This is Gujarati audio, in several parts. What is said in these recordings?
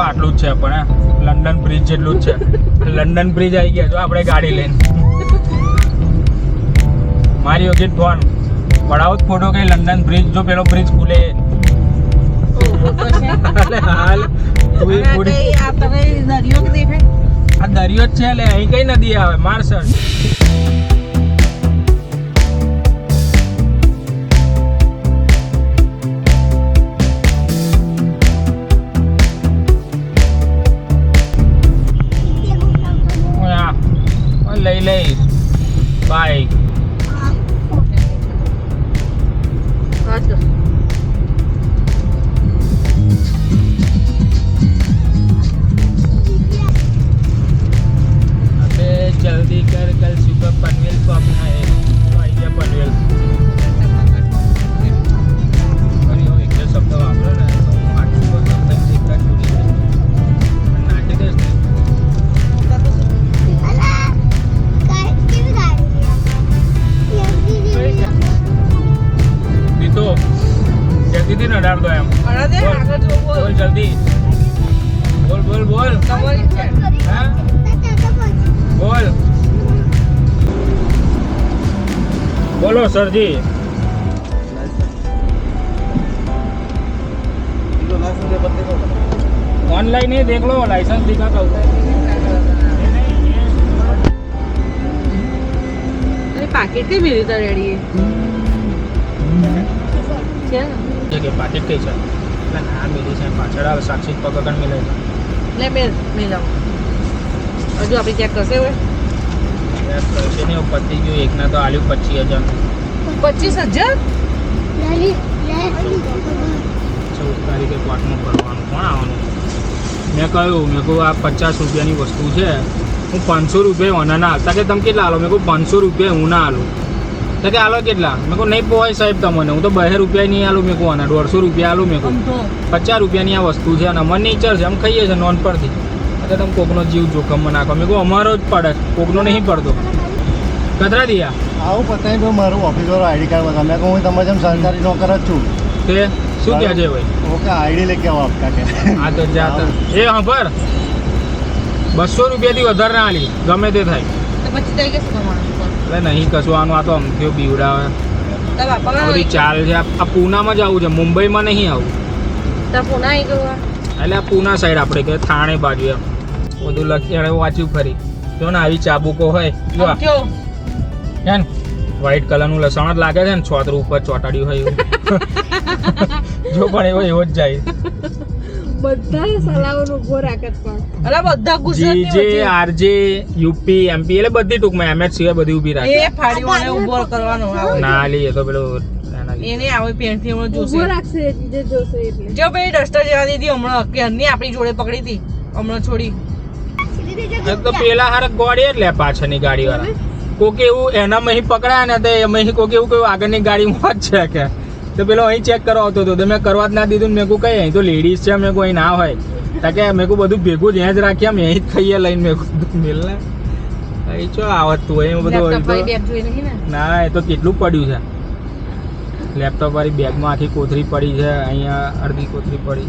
આટલું જ છે પણ લંડન બ્રિજ જેટલું જ છે. લંડન બ્રિજ આવી ગયા જો આપણે ગાડી લઈને. મારી યોગી ફોન પડાવો ફોટો કે લંડન બ્રિજ જો પેલો બ્રિજ ખુલે. હાલ આ દરિયો જ છે એટલે અહીં કઈ નદી આવે મારસર. લઈ લઈશ બાઈક. जल्दी कर कल सुबह पनवेल को अपना है तो आइडिया पनवेल और यो एक शब्द वापरो ने तो હું આટલું તો શબ્દ શીખતા છોડી દે નાખી દેસ ને અલા કાઈ કેવી ગાડી બી તો જલ્દી ને અડાડ દો એમ અડા દે આગળ જો બોલ જલ્દી બોલ બોલ બોલ હા बोल बोलो सर जी. ऑनलाइन ही देख लो लाइसेंस दिखा था उधर. अरे पैकेट के मिली था रेडी क्या जगह पैकेट के છે એટલે ના મિલી છે પાછળ આવે સાક્ષી પકડ મિલે છે ले मिला હજુ આપણે ચેક કરશે હવે ચેક કરશે ને પતી ગયું એકના તો આલ્યું 25,000 25,000 14 તારીખે કોર્ટમાં ભરવાનું કોણ આવવાનું. મેં કહ્યું મેં કહું આ 50 રૂપિયાની વસ્તુ છે હું 500 રૂપિયા ઓના ના હાલતા કે તમે કેટલા આલો મેં કહું 500 રૂપિયા હું ના આલું તો કે આલો કેટલા મેં કહું નહીં પોવાય સાહેબ તમને હું તો 2 રૂપિયા નહીં આલું મેં કહું આના 150 રૂપિયા આલું મેં કહું 50 રૂપિયાની આ વસ્તુ છે અને અમને નેચર છે અમે ખાઈએ છીએ નોન પરથી. તમે કોકનો જીવ જોખમમાં નાખો મેં કહું અમારો જ પડે કોકનો નહીં પડતો. કતરા દિયા આવું પતાવી તો મારું ઓફિસવાળો આઈડી કાર્ડ બતાવ મેં કહું હું તમારે જેમ સરકારી નોકર જ છું તે શું કહે છે ભાઈ ઓકે આઈડી લઈ કે આવો આપકા કે હા તો જા એ હા પર 200 રૂપિયાથી વધારે ના આલી ગમે તે થાય તો 25 તારીખે શું કરવાનું એટલે નહીં કશું આનું આ તો અમથ્યો બીવડાવે તો બાપા બધી ચાલ છે આ પૂનામાં જ આવું છે મુંબઈમાં નહીં આવું તો પુના આવી ગયું એટલે આ પૂના સાઈડ આપણે કે થાણે બાજુ એમ બધું લખી એને વાંચ્યું ખરી જો ને આવી ચાબુકો હોય જો હે ને વ્હાઈટ કલરનું લસણ જ લાગે છે ને છોતરું ઉપર ચોટાડ્યું હોય એવું જો પણ એવો જ જાય બધા સલાવનો ઉભો રાખત પણ અલા બધા ગુજરાતી જે આરજે યુપી એમપી એટલે બધી ટૂંકમાં એમએચ સિવાય બધી ઊભી રાખે એ ફાડીઓને ઉભો કરવાનો ના લે એ તો પેલો એને આવે પેનથી હમણાં જોશે ઉભો રાખશે જે જોશે એટલે જો ભાઈ ડસ્ટર જવા દીધી હમણાં કે અન્ય આપણી જોડે પકડી હતી હમણાં છોડી તો પેલા હાર ગોળી એટલે પાછળની ગાડી વાળા કોકે એવું એનામાં અહીં પકડાય ને તો એમાં કોકે એવું કહ્યું આગળની ગાડીમાં જ છે કે તો પેલો અહીં ચેક કરવા આવતો હતો તો મેં કરવા જ ના દીધું મેં કહું કઈ અહીં તો લેડીઝ છે મેં કોઈ ના હોય કે મેં કહું બધું ભેગું જ અહીં જ રાખીએ અમે અહીં જ ખાઈએ લઈને મેં કહું મિલ ને અહીં ચો આવત તું અહીં બધું ના એ તો કેટલું પડ્યું છે લેપટોપ વાળી બેગમાં આખી કોથરી પડી છે અહીંયા અડધી કોથરી પડી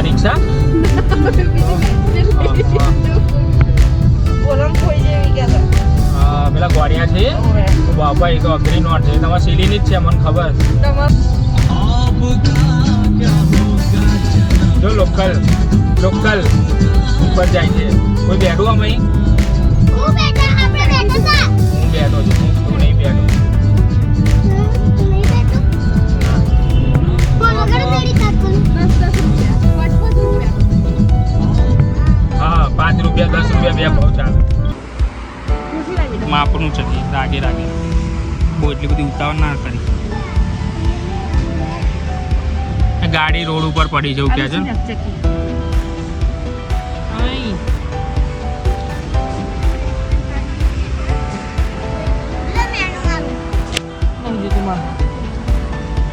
રિક્ષા પેલા ગોળિયા છે બાપા એ તો અઘરી નોટ છે તમારે સિલીની જ છે મને ખબર જો લોકલ ઉપર જાય છે કોઈ બેઠું અમે હું બેઠો છું તું નહીં બેઠો માપનું છે રાગે બહુ એટલી બધી ઉતાવળ ના કરી. ગાડી રોડ ઉપર પડી જવું કે છે.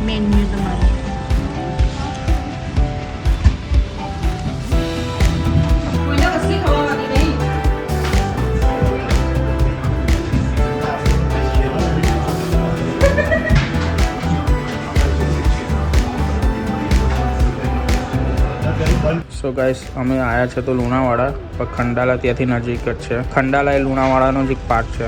મેન્યુ તમારે સો ગાઈસ અમે આવ્યા છે તો લુણાવાડા, પણ ખંડાલા ત્યાંથી નજીક જ છે. ખંડાલા એ લુણાવાડાનો જ એક પાર્ટ છે.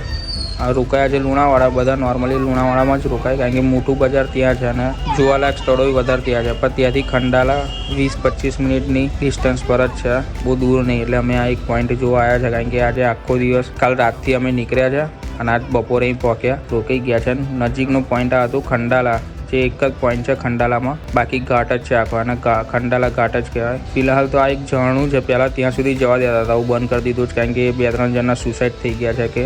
આ રોકાયા છે લુણાવાડા, બધા નોર્મલી લુણાવાડામાં જ રોકાય કારણ કે મોટું બજાર ત્યાં છે અને જોવાલાયક સ્થળો વધારે ત્યાં છે. પણ ત્યાંથી ખંડાલા 20-25 મિનિટની ડિસ્ટન્સ પર જ છે, બહુ દૂર નહીં. એટલે અમે આ એક પોઈન્ટ જોવા આવ્યા છે કારણ કે આજે આખો દિવસ કાલ રાતથી અમે નીકળ્યા છે અને આજ બપોરે અહીં પહોંચ્યા, રોકાઈ ગયા છે. નજીકનો પોઈન્ટ આ હતું ખંડાલા, જે એક જ પોઈન્ટ છે ખંડાલામાં, બાકી ઘાટ જ છે આખો, અને ખંડાલા ઘાટ જ કહેવાય. ફિલહાલ તો આ એક ઝરણું છે, પહેલાં ત્યાં સુધી જવા દેતા હતા, હું બંધ કરી દીધું છે કારણ કે 2-3 જણના સુસાઇડ થઈ ગયા છે કે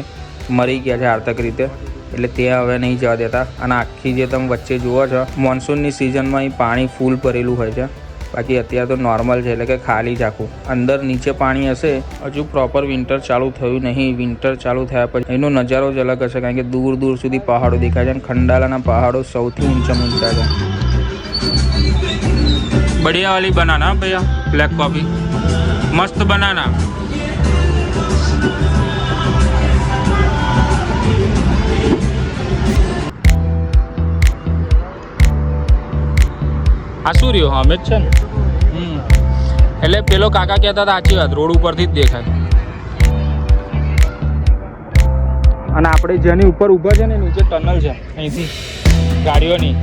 મરી ગયા છે આર્થક રીતે, એટલે ત્યાં હવે નહીં જવા દેતા. અને આખી જે તમે વચ્ચે જુઓ છો મોન્સૂનની સિઝનમાં અહીં પાણી ફૂલ ભરેલું હોય છે, બાકી અત્યારે તો નોર્મલ છે, એટલે કે ખાલી જ આખું. અંદર નીચે પાણી હશે, હજુ પ્રોપર વિન્ટર ચાલુ થયું નહીં. વિન્ટર ચાલુ થયા પછી એનો નજારો જ અલગ હશે કારણ કે દૂર દૂર સુધી પહાડો દેખાય છે અને ખંડાલાના પહાડો સૌથી ઊંચા છે. બઢિયા વાલી બનાના ભૈયા, બ્લેક કોફી મસ્ત બનાના. આ શું રહ્યો? અમે જ છે ને. એટલે પેલો કાકા કહેતા હતા સાચી વાત, રોડ ઉપરથી જ દેખાય. અને આપણે જેની ઉપર ઊભા છે ને નીચે ટનલ છે, અહીંથી ગાડીઓની.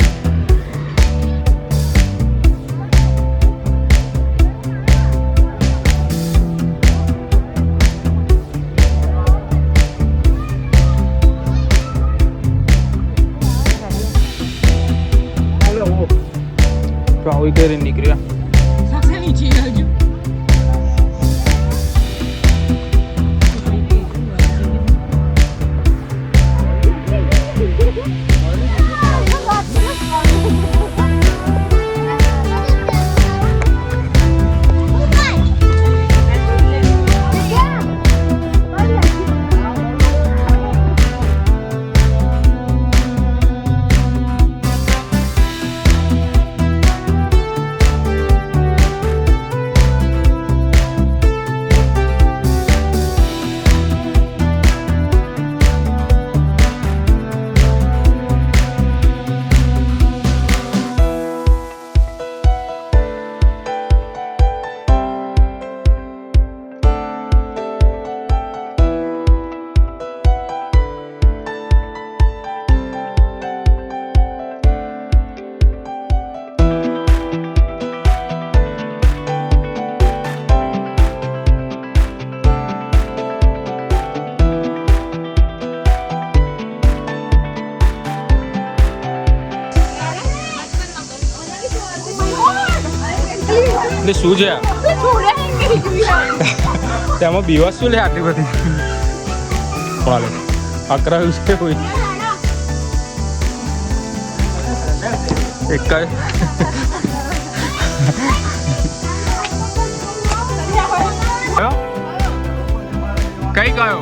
તો આવી કરી નીકળ્યા. એટલે શું છે તેમાં બીવા શું લે આટલી બધી? ચાલે અકરાયું છે કોઈ એક કઈ ગયો?